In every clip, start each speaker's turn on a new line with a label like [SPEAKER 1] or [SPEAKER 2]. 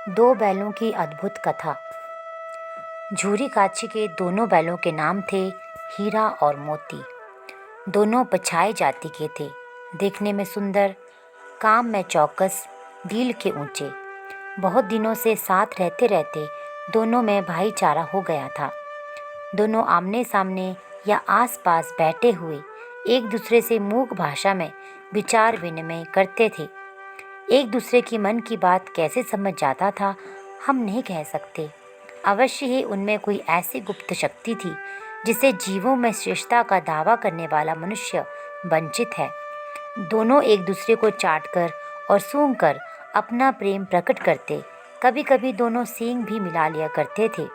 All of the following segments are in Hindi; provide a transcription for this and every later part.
[SPEAKER 1] दो बैलों की अद्भुत कथा। झूरी काची के दोनों बैलों के नाम थे हीरा और मोती। दोनों पछाए जाति के थे, देखने में सुंदर, काम में चौकस, भील के ऊंचे। बहुत दिनों से साथ रहते रहते दोनों में भाईचारा हो गया था। दोनों आमने सामने या आसपास बैठे हुए एक दूसरे से मूक भाषा में विचार विनिमय करते थे। एक दूसरे की मन की बात कैसे समझ जाता था हम नहीं कह सकते। अवश्य ही उनमें कोई ऐसी गुप्त शक्ति थी जिसे जीवों में श्रेष्ठता का दावा करने वाला मनुष्य वंचित है। दोनों एक दूसरे को चाटकर और सूंघकर अपना प्रेम प्रकट करते। कभी कभी दोनों सींग भी मिला लिया करते थे।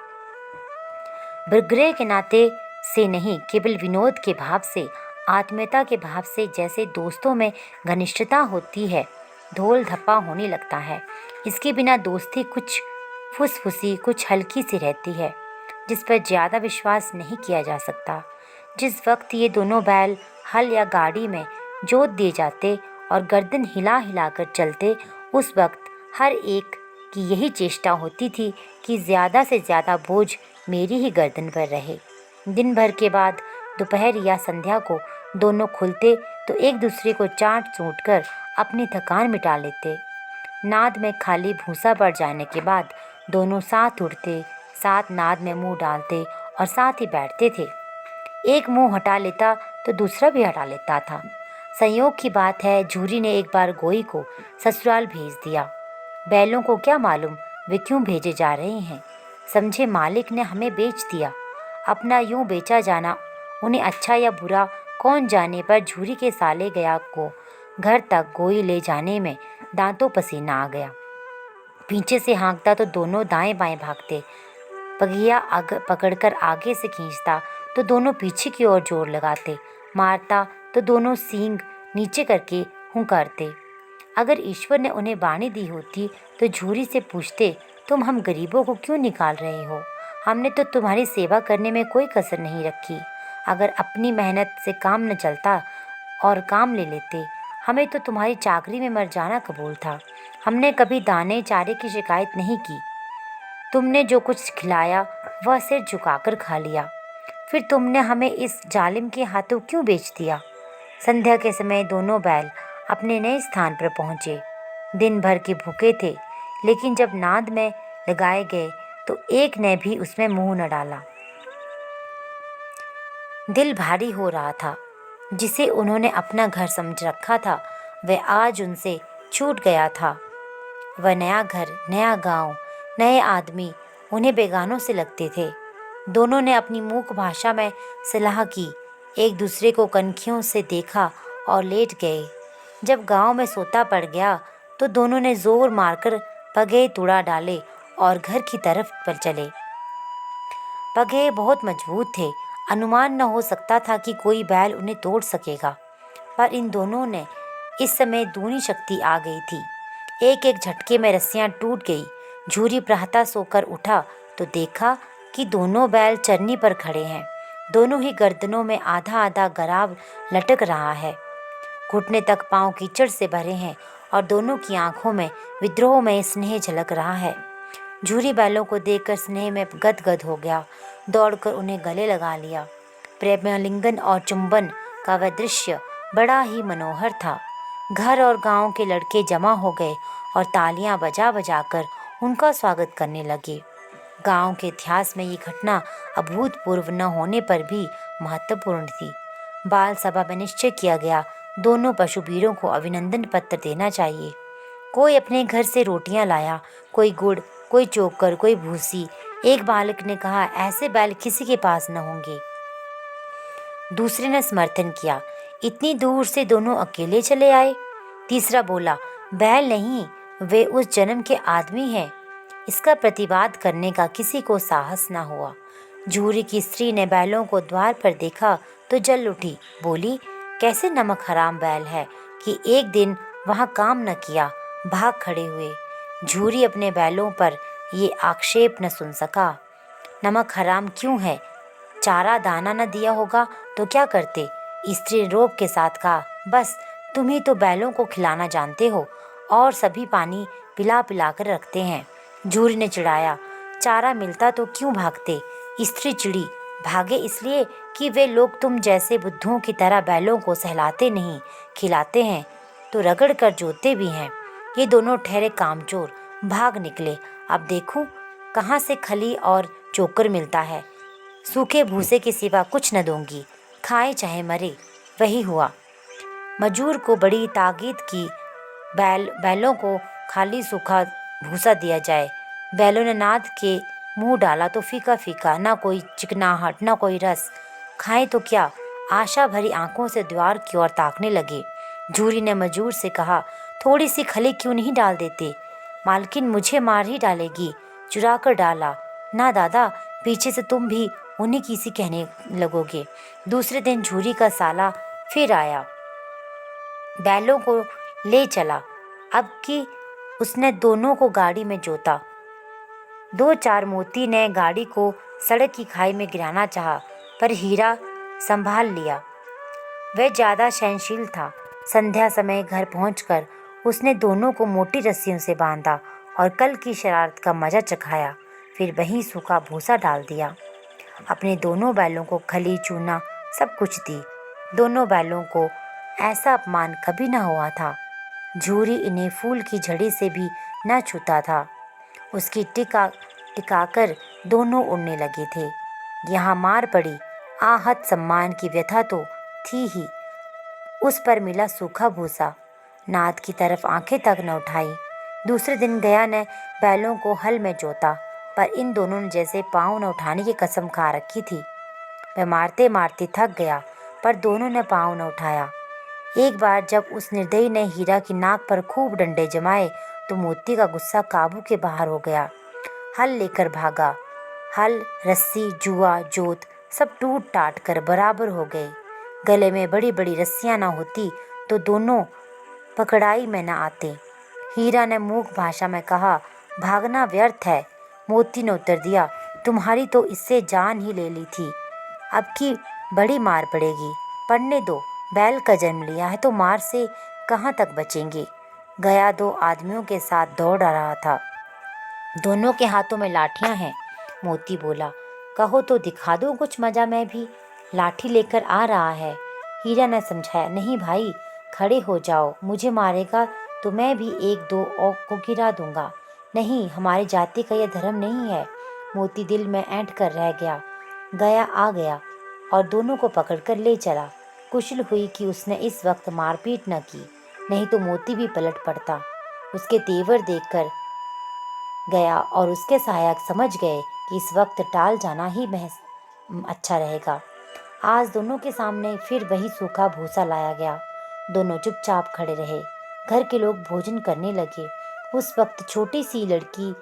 [SPEAKER 1] भृगृह के नाते से नहीं, केवल विनोद के भाव से, आत्मीयता के भाव से, जैसे दोस्तों में घनिष्ठता होती है, ढोल धप्पा होने लगता है। इसके बिना दोस्ती कुछ फुसफुसी, कुछ हल्की सी रहती है, जिस पर ज़्यादा विश्वास नहीं किया जा सकता। जिस वक्त ये दोनों बैल हल या गाड़ी में जोत दिए जाते और गर्दन हिला हिला कर चलते, उस वक्त हर एक की यही चेष्टा होती थी कि ज़्यादा से ज़्यादा बोझ मेरी ही गर्दन पर रहे। दिन भर के बाद दोपहर या संध्या को दोनों खुलते तो एक दूसरे को चाट चूट कर अपनी थकान मिटा लेते। नाद में खाली भूसा पड़ जाने के बाद दोनों साथ उठते, साथ नाद में मुंह डालते और साथ ही बैठते थे। एक मुंह हटा लेता तो दूसरा भी हटा लेता था। संयोग की बात है, झूरी ने एक बार गोई को ससुराल भेज दिया। बैलों को क्या मालूम वे क्यों भेजे जा रहे हैं। समझे मालिक ने हमें बेच दिया। अपना यूं बेचा जाना उन्हें अच्छा या बुरा कौन जाने, पर झूरी के साले गया को घर तक गोई ले जाने में दांतों पसीना आ गया। पीछे से हाँकता तो दोनों दाएं बाएं भागते। पगिया पकड़कर आगे से खींचता तो दोनों पीछे की ओर जोर लगाते। मारता तो दोनों सींग नीचे करके हुंकारते। अगर ईश्वर ने उन्हें बाणी दी होती तो झूरी से पूछते, तुम हम गरीबों को क्यों निकाल रहे हो? हमने तो तुम्हारी सेवा करने में कोई कसर नहीं रखी। अगर अपनी मेहनत से काम न चलता और काम ले लेते, हमें तो तुम्हारी चाकरी में मर जाना कबूल था। हमने कभी दाने चारे की शिकायत नहीं की। तुमने जो कुछ खिलाया वह सिर झुकाकर खा लिया। फिर तुमने हमें इस जालिम के हाथों क्यों बेच दिया? संध्या के समय दोनों बैल अपने नए स्थान पर पहुंचे। दिन भर के भूखे थे, लेकिन जब नाद में लगाए गए तो एक ने भी उसमें मुंह न डाला। दिल भारी हो रहा था। जिसे उन्होंने अपना घर समझ रखा था वह आज उनसे छूट गया था। वह नया घर, नया गांव, नए आदमी उन्हें बेगानों से लगते थे। दोनों ने अपनी मूक भाषा में सलाह की, एक दूसरे को कनखियों से देखा और लेट गए। जब गांव में सोता पड़ गया तो दोनों ने जोर मारकर पगे तुड़ा डाले और घर की तरफ पर चले। पगे बहुत मजबूत थे, अनुमान न हो सकता था कि कोई बैल उन्हें तोड़ सकेगा, पर इन दोनों ने इस समय दूनी शक्ति आ गई थी। एक एक झटके में रस्सियां टूट गई। झूरी प्रातः सोकर उठा तो देखा कि दोनों बैल चरनी पर खड़े हैं। दोनों ही गर्दनों में आधा आधा गराब लटक रहा है। घुटने तक पांव कीचड़ से भरे हैं और दोनों की आंखों में विद्रोह में स्नेह झलक रहा है। झूरी बैलों को देखकर स्नेह में गदगद हो गया, दौड़कर उन्हें गले लगा लिया। प्रेमालिंगन और चुंबन का वह दृश्य बड़ा ही मनोहर था। घर और गांव के लड़के जमा हो गए और तालियां बजा बजाकर उनका स्वागत करने लगे। गांव के इतिहास में ये घटना अभूतपूर्व न होने पर भी महत्वपूर्ण थी। बाल सभा में निश्चय किया गया, दोनों पशुवीरों को अभिनंदन पत्र देना चाहिए। कोई अपने घर से रोटियां लाया, कोई गुड़, कोई चोकर, कोई भूसी। एक बालक ने कहा, ऐसे बैल किसी के पास न होंगे। दूसरे ने समर्थन किया, इतनी दूर से दोनों अकेले चले आए। तीसरा बोला, बैल नहीं, वे उस जन्म के आदमी हैं। इसका प्रतिवाद करने का किसी को साहस न हुआ। झूरी की स्त्री ने बैलों को द्वार पर देखा तो जल उठी, बोली, कैसे नमक हराम बैल है कि एक दिन वहां काम न किया, भाग खड़े हुए। झूरी अपने बैलों पर ये आक्षेप न सुन सका। नमक हराम क्यों है? चारा दाना न दिया होगा तो क्या करते? स्त्री रोब के साथ कहा, बस तुम ही तो बैलों को खिलाना जानते हो और सभी पानी पिला पिला कर रखते हैं। झूरी ने चिढ़ाया। चारा मिलता तो क्यों भागते? स्त्री चिड़ी। भागे इसलिए कि वे लोग तुम जैसे बुद्धुओं की तरह बैलों को सहलाते नहीं, खिलाते हैं तो रगड़ कर जोतते भी हैं। ये दोनों ठहरे कामचोर, भाग निकले। अब देखूं कहाँ से खली और चोकर मिलता है। सूखे भूसे के सिवा कुछ न दूंगी, खाए चाहे मरे। वही हुआ। मजूर को बड़ी ताकीद की बैलों को खाली सूखा भूसा दिया जाए। बैलों ने नाद के मुंह डाला तो फीका फीका, ना कोई चिकनाहट ना कोई रस। खाएं तो क्या? आशा भरी आंखों से द्वार की ओर ताकने लगे। झूरी ने मजूर से कहा, थोड़ी सी खली क्यों नहीं डाल देते? मालकिन मुझे मार ही डालेगी। चुरा कर डाला। ना दादा, पीछे से तुम भी उन्हीं की सी कहने लगोगे। दूसरे दिन झूरी का साला फिर आया, बैलों को ले चला। अब कि उसने दोनों को गाड़ी में जोता। 2-4 मोती ने गाड़ी को सड़क की खाई में गिराना चाहा, पर हीरा संभाल लिया। वह ज़्यादा सहनशील था। संध्या समय घर पहुंचकर उसने दोनों को मोटी रस्सियों से बांधा और कल की शरारत का मजा चखाया। फिर वहीं सूखा भूसा डाल दिया। अपने दोनों बैलों को खली चूना सब कुछ दी। दोनों बैलों को ऐसा अपमान कभी न हुआ था। झूरी इन्हें फूल की झड़ी से भी न छूता था। उसकी टिकाकर दोनों उड़ने लगे थे। यहाँ मार पड़ी, आहत सम्मान की व्यथा तो थी ही। उस पर मिला सूखा भूसा। नाद की तरफ आंखें तक न उठाई। दूसरे दिन गया ने बैलों को हल में जोता, पर इन दोनों ने जैसे पाँव न उठाने की कसम खा रखी थी। वह मारते मारते थक गया, पर दोनों ने पाँव न उठाया। एक बार जब उस निर्दयी ने हीरा की नाक पर खूब डंडे जमाए तो मोती का गुस्सा काबू के बाहर हो गया। हल लेकर भागा। हल, रस्सी, जुआ, जोत सब टूट टाट कर बराबर हो गए। गले में बड़ी बड़ी रस्सियां ना होती तो दोनों पकड़ाई में न आते। हीरा ने मूक भाषा में कहा, भागना व्यर्थ है। मोती ने उत्तर दिया, तुम्हारी तो इससे जान ही ले ली थी। अब की बड़ी मार पड़ेगी। पड़ने दो, बैल का जन्म लिया है तो मार से कहाँ तक बचेंगे। गया 2 आदमियों के साथ दौड़ रहा था। दोनों के हाथों में लाठियां हैं। मोती बोला, कहो तो दिखा दो कुछ मजा, मैं भी लाठी लेकर आ रहा है। हीरा ने समझाया, नहीं भाई, खड़े हो जाओ। मुझे मारेगा तो मैं भी 1-2 और को गिरा दूंगा। नहीं, हमारी जाति का यह धर्म नहीं है। मोती दिल में ऐंठ कर रह गया। गया आ गया और दोनों को पकड़कर ले चला। कुशल हुई कि उसने इस वक्त मारपीट न की, नहीं तो मोती भी पलट पड़ता। उसके तेवर देखकर गया और उसके सहायक समझ गए कि इस वक्त टाल जाना ही अच्छा रहेगा। आज दोनों के सामने फिर वही सूखा भूसा लाया गया। दोनों चुपचाप खड़े रहे। घर के लोग भोजन करने लगे। उस वक्त छोटी सी लड़की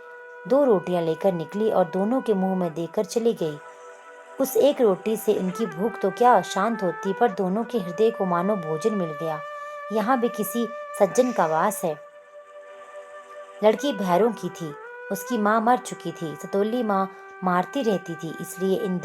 [SPEAKER 1] 2 रोटियां लेकर निकली और दोनों के मुंह में देकर चली गई। उस एक रोटी से इनकी भूख तो क्या शांत होती, पर दोनों के हृदय को मानो भोजन मिल गया। यहाँ भी किसी सज्जन का वास है। लड़की भैरों की थी। उसकी माँ मर चुकी थी। सतोली माँ मारती रहती थी, इसलिए इन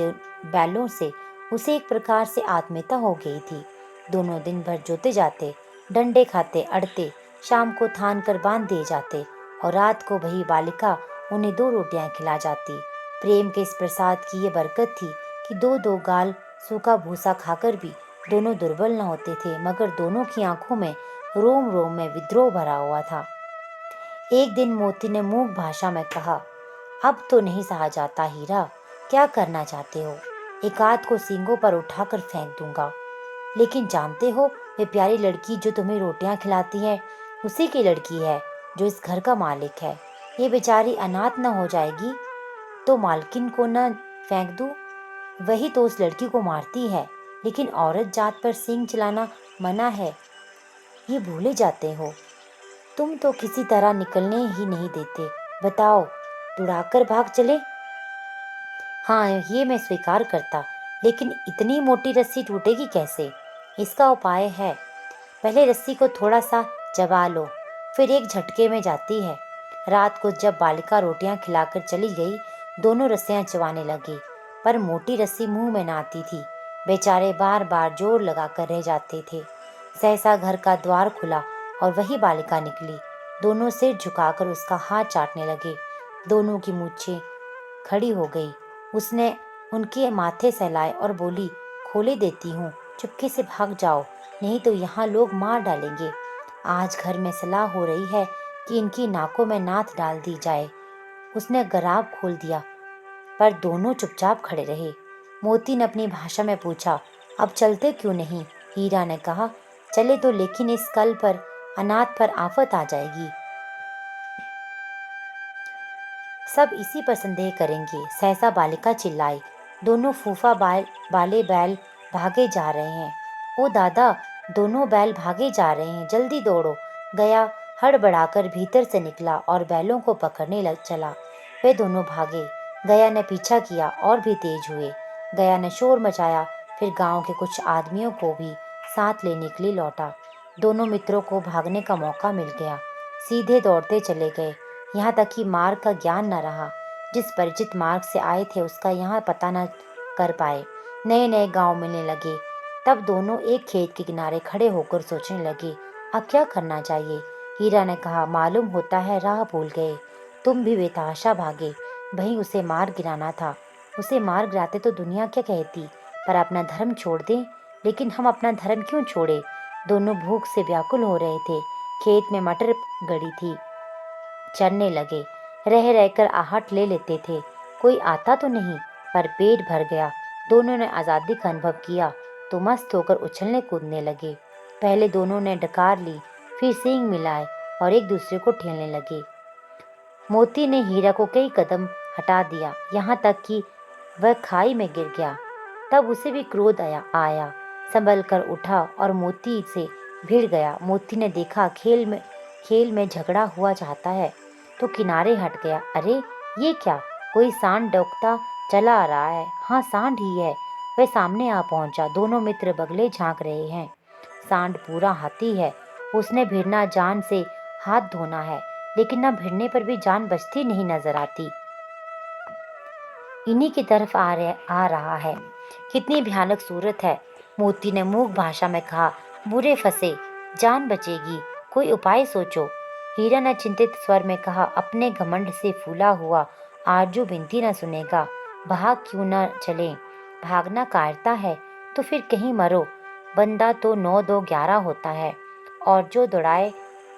[SPEAKER 1] बैलों से उसे एक प्रकार से आत्मीयता हो गई थी। दोनों दिन भर जोते जाते, डंडे खाते, अड़ते, शाम को थान कर बांध दिए जाते और रात को वही बालिका उन्हें 2 रोटियां खिला जाती। प्रेम के इस प्रसाद की ये बरकत थी कि 2-2 गाल सूखा भूसा खाकर भी दोनों दुर्बल न होते थे, मगर दोनों की आंखों में रोम रोम में विद्रोह भरा हुआ था। एक दिन मोती ने मूक भाषा में कहा, अब तो नहीं सहा जाता हीरा, क्या करना चाहते हो? एक आध को सींगों पर उठाकर फेंक दूंगा। लेकिन जानते हो, वे प्यारी लड़की जो तुम्हें रोटियां खिलाती है उसी की लड़की है जो इस घर का मालिक है। ये बेचारी अनाथ न हो जाएगी तो मालकिन को न फेंक दूं? वही तो उस लड़की को मारती है, लेकिन औरत जात पर सींग चलाना मना है, ये भूले जाते हो। तुम तो किसी तरह निकलने ही नहीं देते। बताओ, उड़ाकर भाग चले? हाँ, ये मैं स्वीकार करता, लेकिन इतनी मोटी रस्सी टूटेगी कैसे? इसका उपाय है। पहले रस्सी को थोड़ा सा चबा लो, फिर एक झटके में जाती है। रात को जब बालिका रोटियां खिलाकर चली गई, दोनों रस्सियां चबाने लगे, पर मोटी रस्सी मुंह में न आती थी। बेचारे बार बार जोर लगाकर रह जाते थे। सहसा घर का द्वार खुला और वही बालिका निकली। दोनों सिर झुकाकर उसका हाथ चाटने लगे। दोनों की मूंछें खड़ी हो गई। उसने उनके माथे सहलाए और बोली, खोले देती हूँ, चुपके से भाग जाओ, नहीं तो यहाँ लोग मार डालेंगे। आज घर में सलाह हो रही है कि इनकी नाकों में नाथ डाल दी जाए। उसने गराब खोल दिया, पर दोनों चुपचाप खड़े रहे। मोती ने अपनी भाषा में पूछा, अब चलते क्यों नहीं? हीरा ने कहा, चले तो, लेकिन इस कल पर अनाथ पर आफत आ जाएगी। सब इसी पर संदेह करेंगे। सहसा बालिका चिल्लाई, दोनों फूफा बाले बैल भागे जा रहे हैं। ओ दादा, दोनों बैल भागे जा रहे हैं, जल्दी दौड़ो। गया हड़बड़ाकर भीतर से निकला और बैलों को पकड़ने लग चला। वे दोनों भागे। गया ने पीछा किया और भी तेज हुए। गया ने शोर मचाया, फिर गांव के कुछ आदमियों को भी साथ लेने के लिए लौटा। दोनों मित्रों को भागने का मौका मिल गया। सीधे दौड़ते चले गए, यहाँ तक कि मार्ग का ज्ञान न रहा। जिस परिचित मार्ग से आए थे उसका यहाँ पता न कर पाए। नए नए गांव मिलने लगे। तब दोनों एक खेत के किनारे खड़े होकर सोचने लगे, अब क्या करना चाहिए। हीरा ने कहा, मालूम होता है राह भूल गए। तुम भी बेतहाशा भागे, वहीं उसे मार गिराना था। उसे मार गिराते तो दुनिया क्या कहती, पर अपना धर्म छोड़ दें। लेकिन हम अपना धर्म क्यों छोड़े? दोनों भूख से व्याकुल हो रहे थे। खेत में मटर गड़ी थी, चरने लगे। रह रहकर आहट ले लेते थे, कोई आता तो नहीं, पर पेट भर गया। दोनों ने आज़ादी का अनुभव किया तो मस्त होकर उछलने कूदने लगे। पहले दोनों ने डकार ली, फिर सींग मिलाए और एक दूसरे को ठेलने लगे। मोती ने हीरा को कई कदम हटा दिया, यहाँ तक कि वह खाई में गिर गया। तब उसे भी क्रोध आया, संभल कर उठा और मोती से भिड़ गया। मोती ने देखा खेल में झगड़ा हुआ चाहता है तो किनारे हट गया। अरे ये क्या, कोई सांड डोकता चला आ रहा है। हाँ, सांड ही है। वह सामने आ पहुंचा। दोनों मित्र बगले झांक रहे हैं। सांड पूरा हाथी है। उसने भिड़ना जान से हाथ धोना है, लेकिन न भिड़ने पर भी जान बचती नहीं नजर आती। इन्हीं की तरफ आ रहा है। कितनी भयानक सूरत है। मोती ने मूक भाषा में कहा, बुरे फंसे, जान बचेगी, कोई उपाय सोचो। हीरा ने चिंतित स्वर में कहा, अपने घमंड से फूला हुआ आरजू विनती न सुनेगा, भाग क्यों न चले। भागना कायरता है तो फिर कहीं मरो। बंदा तो 9 2 11 होता है, और जो दौड़ाए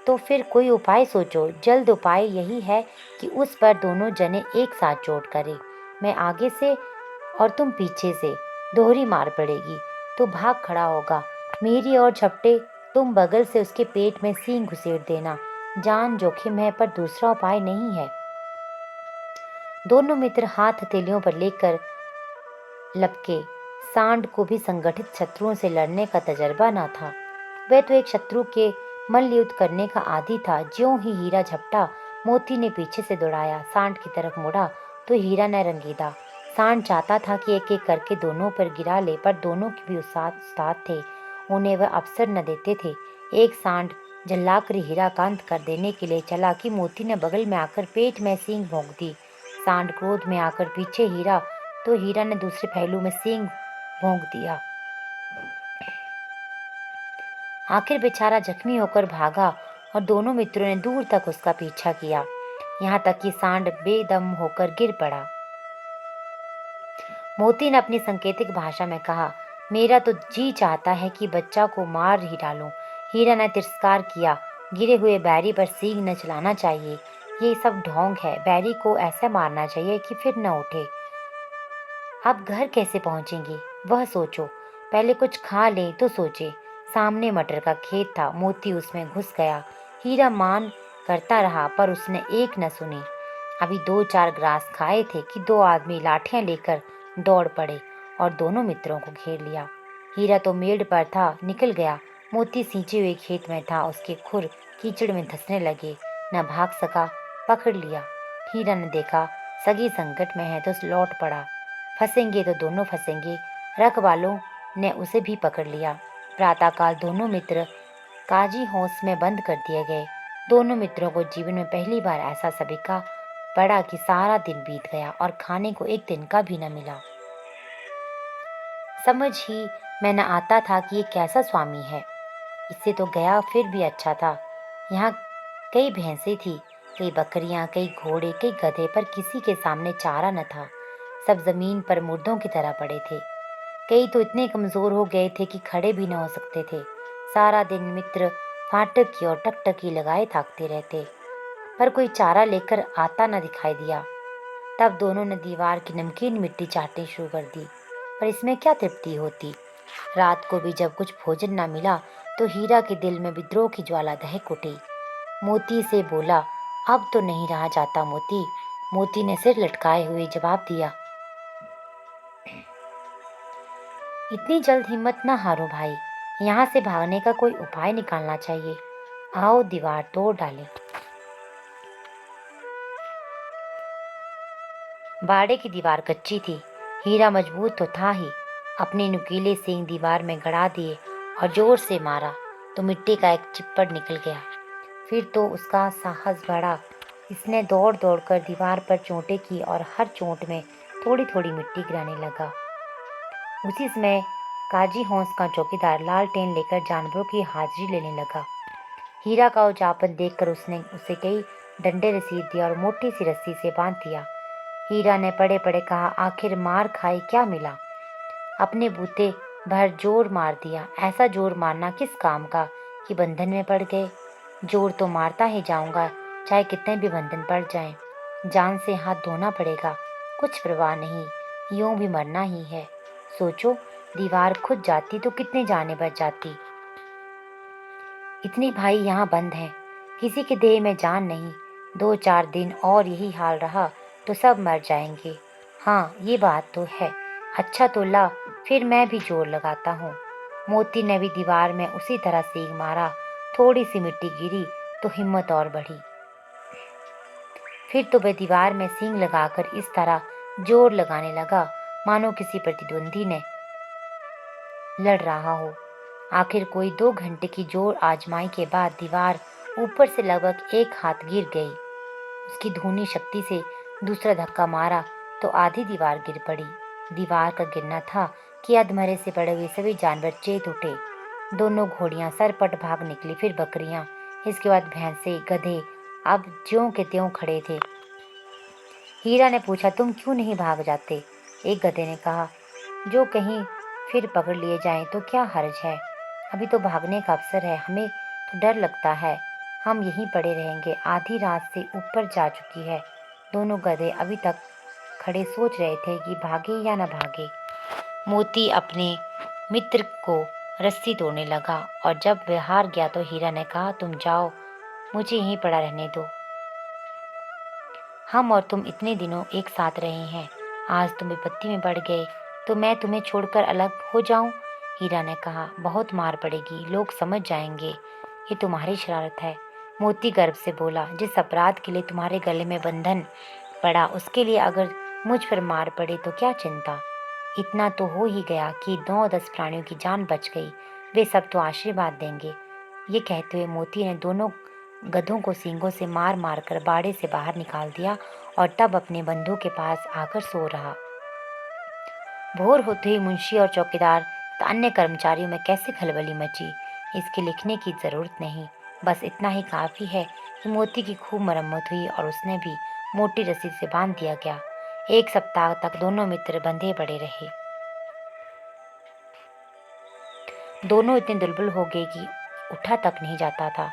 [SPEAKER 1] तो फिर कोई उपाय सोचो। जल्द उपाय यही है कि उस पर दोनों जने एक साथ चोट करें। मैं आगे से और तुम पीछे से, दोहरी मार पड़ेगी तो भाग खड़ा होगा। मेरी और झपटे, तुम बगल से उसके पेट में सींग घुसेड़ देना। जान जोखिम है, पर दूसरा उपाय नहीं है। दोनों मित्र हाथ हथेलियों पर लेकर लपके। सांड को भी संगठित शत्रुओं से लड़ने का तजर्बा न था। वह तो एक शत्रु के मल्लयुद्ध करने का आदी था। ज्यों ही हीरा झपटा, मोती ने पीछे से दौड़ाया। सांड की तरफ मुड़ा तो हीरा ने रंगीदा। सांड चाहता था कि एक एक करके दोनों पर गिरा ले, पर दोनों की भी उस्ताद थे, उन्हें वह अवसर न देते थे। एक सांड झल्लाकर हीरा का अंत कर देने के लिए चला कि मोती ने बगल में आकर पेट में सींग भोंक दी। सांड क्रोध में आकर पीछे हीरा तो हीरा ने दूसरे पहलू में सींग भोंक दिया। आखिर बेचारा जख्मी होकर भागा और दोनों मित्रों ने दूर तक उसका पीछा किया, यहाँ तक कि सांड बेदम होकर गिर पड़ा। मोती ने अपनी सांकेतिक भाषा में कहा, मेरा तो जी चाहता है कि बच्चा को मार ही डालूं। हीरा ने तिरस्कार किया, गिरे हुए बैरी पर सींग न चलाना चाहिए, ये सब ढोंग है। बैरी को ऐसा मारना चाहिए कि फिर न उठे। अब घर कैसे पहुंचेंगे वह सोचो, पहले कुछ खा ले तो सोचे। सामने मटर का खेत था, मोती उसमें घुस गया। हीरा मान करता रहा, पर उसने एक न सुनी। अभी 2-4 ग्रास खाए थे कि 2 आदमी लाठियां लेकर दौड़ पड़े और दोनों मित्रों को घेर लिया। हीरा तो मेड़ पर था, निकल गया। मोती सींचे हुए खेत में था, उसके खुर कीचड़ में धंसने लगे, न भाग सका। पकड़ लिया। हीरा ने देखा सगी संकट में है तो लौट पड़ा। फंसेंगे तो दोनों फंसेंगे। रखवालों ने उसे भी पकड़ लिया। प्रातःकाल दोनों मित्र काजी हौस में बंद कर दिए गए। दोनों मित्रों को जीवन में पहली बार ऐसा सबिका पड़ा कि सारा दिन बीत गया और खाने को एक दिन का भी न मिला। समझ ही में न आता था कि ये कैसा स्वामी है। इससे तो गया फिर भी अच्छा था। यहाँ कई भैंसें थी, कई बकरियां, कई घोड़े, कई गधे, पर किसी के सामने चारा न था। सब जमीन पर मुर्दों की तरह पड़े थे। कई तो इतने कमजोर हो गए थे कि खड़े भी न हो सकते थे। सारा दिन मित्र फाटक की ओर टकटकी लगाए ताकते रहते, पर कोई चारा लेकर आता न दिखाई दिया। तब दोनों ने दीवार की नमकीन मिट्टी चाटनी शुरू कर दी, पर इसमें क्या तृप्ति होती। रात को भी जब कुछ भोजन न मिला तो हीरा के दिल में विद्रोह की ज्वाला दहक उठी। मोती से बोला, अब तो नहीं रहा जाता मोती। मोती ने सिर लटकाए हुए जवाब दिया, इतनी जल्द हिम्मत ना हारो भाई, यहाँ से भागने का कोई उपाय निकालना चाहिए। आओ दीवार तोड़ डालें। बाड़े की दीवार कच्ची थी। हीरा मजबूत तो था ही। अपने नुकीले सींग दीवार में गड़ा दिए और जोर से मारा तो मिट्टी का एक चिप्पड़ निकल गया। फिर तो उसका साहस बढ़ा। इसने दौड़ दौड़ कर दीवार पर चोटें की और हर चोट में थोड़ी थोड़ी मिट्टी गिराने लगा। उसी समय काजी हौस का चौकीदार लालटेन लेकर जानवरों की हाजिरी लेने लगा। हीरा का उजापन देखकर उसने उसे कई डंडे रसीद दिया और मोटी सी रस्सी से बांध दिया। हीरा ने पड़े पड़े कहा, आखिर मार खाई क्या मिला। अपने बूते भर जोर मार दिया। ऐसा जोर मारना किस काम का कि बंधन में पड़ गए। जोर तो मारता ही जाऊंगा, चाहे कितने भी बंधन पड़ जाएं। जान से हाथ धोना पड़ेगा, कुछ परवाह नहीं, यूं भी मरना ही है। सोचो, दीवार खुद जाती तो कितने जाने बच जाती। इतने भाई यहाँ बंद हैं, किसी के देह में जान नहीं। 2-4 दिन और यही हाल रहा तो सब मर जाएंगे। हाँ, ये बात तो है। अच्छा तो ला, फिर मैं भी जोर लगाता हूँ। मोती ने भी दीवार में उसी तरह सींग मारा। थोड़ी सी मिट्टी गिरी तो हिम्मत और बढ़ी। फिर तो वह दीवार में सींग लगाकर इस तरह जोर लगाने लगा मानो किसी प्रतिद्वंदी ने लड़ रहा हो। आखिर कोई 2 घंटे की जोर आजमाई के बाद दीवार ऊपर से लगभग 1 हाथ गिर गई। उसकी धूनी शक्ति से दूसरा धक्का मारा तो आधी दीवार गिर पड़ी। दीवार का गिरना था कि अधमरे से पड़े हुए सभी जानवर चेत उठे। दोनों घोड़ियां सरपट भाग निकली, फिर बकरियां, इसके बाद भैंसे, गधे अब ज्यों के त्यों खड़े थे। हीरा ने पूछा, तुम क्यों नहीं भाग जाते। एक गधे ने कहा, जो कहीं फिर पकड़ लिए जाएं तो क्या हर्ज है। अभी तो भागने का अवसर है, हमें तो डर लगता है। हम यहीं पड़े रहेंगे, आधी रात से ऊपर जा चुकी है। दोनों गधे अभी तक खड़े सोच रहे थे कि भागे या न भागे। मोती अपने मित्र को रस्सी तोड़ने लगा और जब वह हार गया तो हीरा ने कहा, तुम जाओ, मुझे यहीं पड़ा रहने दो। हम और तुम इतने दिनों एक साथ रहे हैं, आज तुम विपत्ति में पड़ गए तो मैं तुम्हें छोड़कर अलग हो जाऊं। हीरा ने कहा, बहुत मार पड़ेगी, लोग समझ जाएंगे ये तुम्हारी शरारत है। मोती गर्व से बोला, जिस अपराध के लिए तुम्हारे गले में बंधन पड़ा उसके लिए अगर मुझ पर मार पड़े तो क्या चिंता। इतना तो हो ही गया कि 9-10 प्राणियों की जान बच गई, वे सब तो आशीर्वाद देंगे। ये कहते हुए मोती ने दोनों गधों को सींगों से मार मार कर बाड़े से बाहर निकाल दिया और तब अपने बंधु के पास आकर सो रहा। भोर होते ही मुंशी और चौकीदार तथा अन्य कर्मचारियों में कैसे खलबली मची, इसके लिखने की जरूरत नहीं। बस इतना ही काफी है कि मोती की खूब मरम्मत हुई और उसने भी मोटी रस्सी से बांध दिया गया। 1 सप्ताह तक दोनों मित्र बंधे पड़े रहे। दोनों इतने दुर्बल हो गए कि उठा तक नहीं जाता था।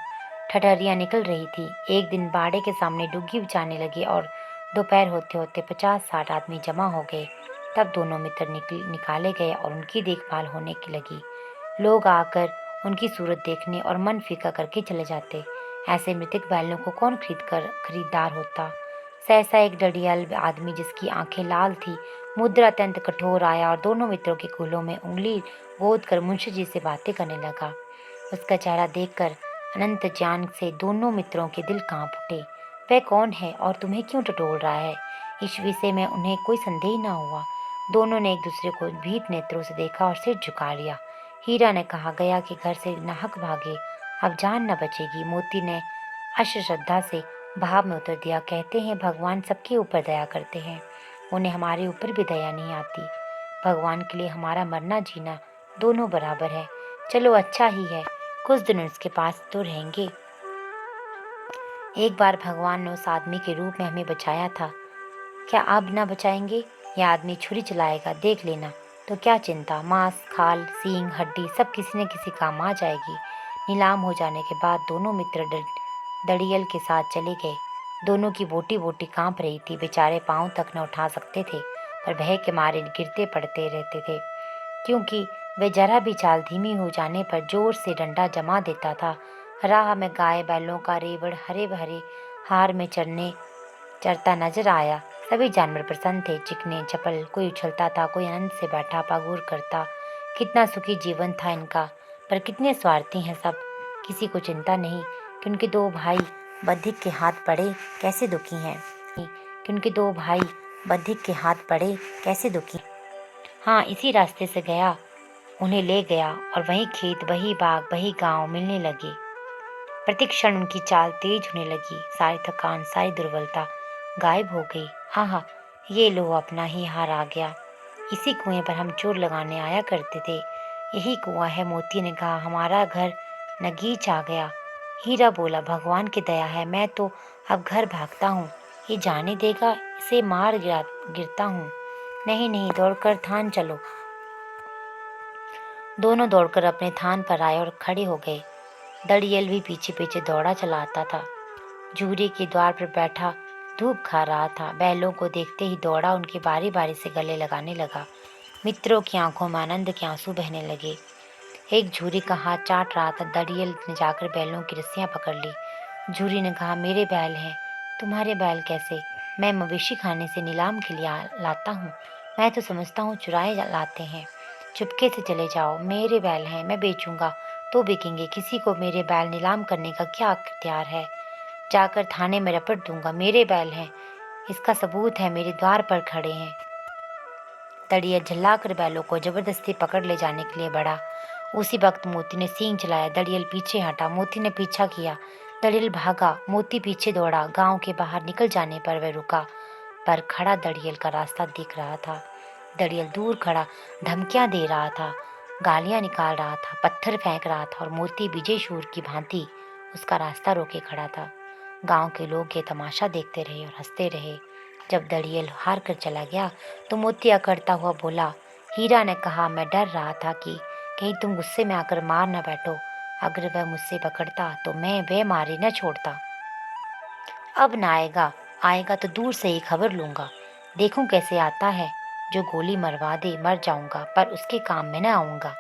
[SPEAKER 1] ठठरियाँ निकल रही थी। एक दिन बाड़े के सामने डुग्गी बिछाने लगे और दोपहर होते होते 50-60 आदमी जमा हो गए। तब दोनों मित्र निकाले गए और उनकी देखभाल होने की लगी। लोग आकर उनकी सूरत देखने और मन फीका करके चले जाते। ऐसे मृतक बैलों को कौन खरीदार होता। सहसा एक डडियाल आदमी जिसकी आंखें लाल थी, मुद्रा अत्यंत कठोर आया और दोनों मित्रों के कूल्हों में उंगली गोद कर मुंशी जी से बातें करने लगा। उसका चेहरा देखकर अनंत ज्ञान से दोनों मित्रों के दिल कांप उठे। वह कौन है और तुम्हें क्यों टटोल रहा है, इस विषय में उन्हें कोई संदेह न हुआ। दोनों ने एक दूसरे को भीत नेत्रों से देखा और सिर झुका लिया। हीरा ने कहा, गया कि घर से नाहक भागे, अब जान न बचेगी। मोती ने अश्रद्धा से भाव में उतर दिया, कहते हैं भगवान सबके ऊपर दया करते हैं, उन्हें हमारे ऊपर भी दया नहीं आती। भगवान के लिए हमारा मरना जीना दोनों बराबर है। चलो अच्छा ही है, कुछ दिन उसके पास तो रहेंगे। एक बार भगवान ने उस आदमी के रूप में हमें बचाया था, क्या अब न बचाएंगे? यह आदमी छुरी चलाएगा, देख लेना। तो क्या चिंता, मांस, खाल, सींग, हड्डी सब किसी न किसी काम आ जाएगी। नीलाम हो जाने के बाद दोनों मित्र दड़ियल के साथ चले गए। दोनों की बोटी बोटी कांप रही थी, बेचारे पांव तक न उठा सकते थे, पर भय के मारे गिरते पड़ते रहते थे, क्योंकि वे जरा भी चाल धीमी हो जाने पर जोर से डंडा जमा देता था। राह में गाय बैलों का रेवड़ हरे भरे हार में चरता नजर आया। सभी जानवर प्रसन्न थे, चिकने चपल, कोई उछलता था, कोई आनंद से बैठा पागुर करता। कितना सुखी जीवन था इनका, पर कितने स्वार्थी हैं सब। किसी को चिंता नहीं कि उनके दो भाई बधिक के हाथ पड़े कैसे दुखी हैं, कि उनके दो भाई बधिक के हाथ पड़े कैसे दुखी। हाँ, इसी रास्ते से गया, उन्हें ले गया, और वही खेत, वही बाग, वही गांव मिलने लगे। प्रति क्षण उनकी चाल तेज होने लगी, सारी थकान, सारी दुर्बलता गायब हो गई। आहा, ये लो, अपना ही हार आ गया। इसी कुएं पर हम चोर लगाने आया करते थे। यही कुआं है, मोती ने कहा। हमारा घर नगीच आ गया। हीरा बोला, भगवान की दया है, मैं तो अब घर भागता हूँ। ये जाने देगा, इसे मार गिरता हूँ। नहीं नहीं, दौड़कर थान चलो। दोनों दौड़कर अपने थान पर आए और खड़े हो गए। दड़ियल भी पीछे पीछे दौड़ा चला आता था। झूरी के द्वार पर बैठा धूप खा रहा था। बैलों को देखते ही दौड़ा उनके बारी बारी से गले लगाने लगा। मित्रों की आंखों में आनंद के आंसू बहने लगे। एक झूरी का हाथ चाट रहा था। दड़ियल ने जाकर बैलों की रस्सियां पकड़ ली। झूरी ने कहा, मेरे बैल हैं। तुम्हारे बैल कैसे? मैं मवेशी खाने से नीलाम के लिए लाता हूँ। मैं तो समझता हूँ चुराए लाते हैं। चुपके से चले जाओ, मेरे बैल हैं, मैं बेचूंगा तो बिकेंगे। किसी को मेरे बैल नीलाम करने का क्या अख्तियार है? जाकर थाने में रपट दूंगा। मेरे बैल हैं, इसका सबूत है, मेरे द्वार पर खड़े हैं। दड़ियल झल्लाकर बैलों को जबरदस्ती पकड़ ले जाने के लिए बढ़ा। उसी वक्त मोती ने सींग चलाया। दड़ियल पीछे हटा, मोती ने पीछा किया। दड़ियल भागा, मोती पीछे दौड़ा। गांव के बाहर निकल जाने पर वह रुका, पर खड़ा दड़ियल का रास्ता दिख रहा था। दड़ियल दूर खड़ा धमकियां दे रहा था, गालियां निकाल रहा था, पत्थर फेंक रहा था, और मोती विजय शूर की भांति उसका रास्ता रोके खड़ा था। गांव के लोग ये तमाशा देखते रहे और हंसते रहे। जब दड़ियल हार कर चला गया तो मोती अकड़ता हुआ बोला, हीरा ने कहा, मैं डर रहा था कि कहीं तुम गुस्से में आकर मार न बैठो। अगर वह मुझसे पकड़ता तो मैं वह मारे न छोड़ता। अब न आएगा, आएगा तो दूर से ही खबर लूंगा। देखूं कैसे आता है। जो गोली मरवा दे मर जाऊंगा, पर उसके काम में न आऊंगा।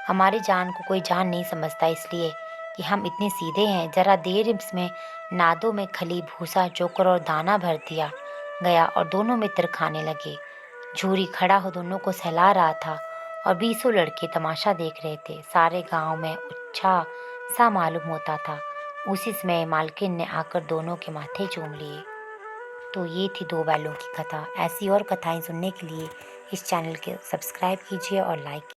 [SPEAKER 1] हमारी जान को कोई जान नहीं समझता, इसलिए कि हम इतने सीधे हैं। जरा देर इसमें नादों में खली, भूसा, चोकर और दाना भर दिया गया और दोनों मित्र खाने लगे। झूरी खड़ा हो दोनों को सहला रहा था और 20 लड़के तमाशा देख रहे थे। सारे गांव में उत्साह सा मालूम होता था। उसी समय मालकिन ने आकर दोनों के माथे चूम लिए। तो ये थी दो बैलों की कथा। ऐसी और कथाएं सुनने के लिए इस चैनल के सब्सक्राइब कीजिए और लाइक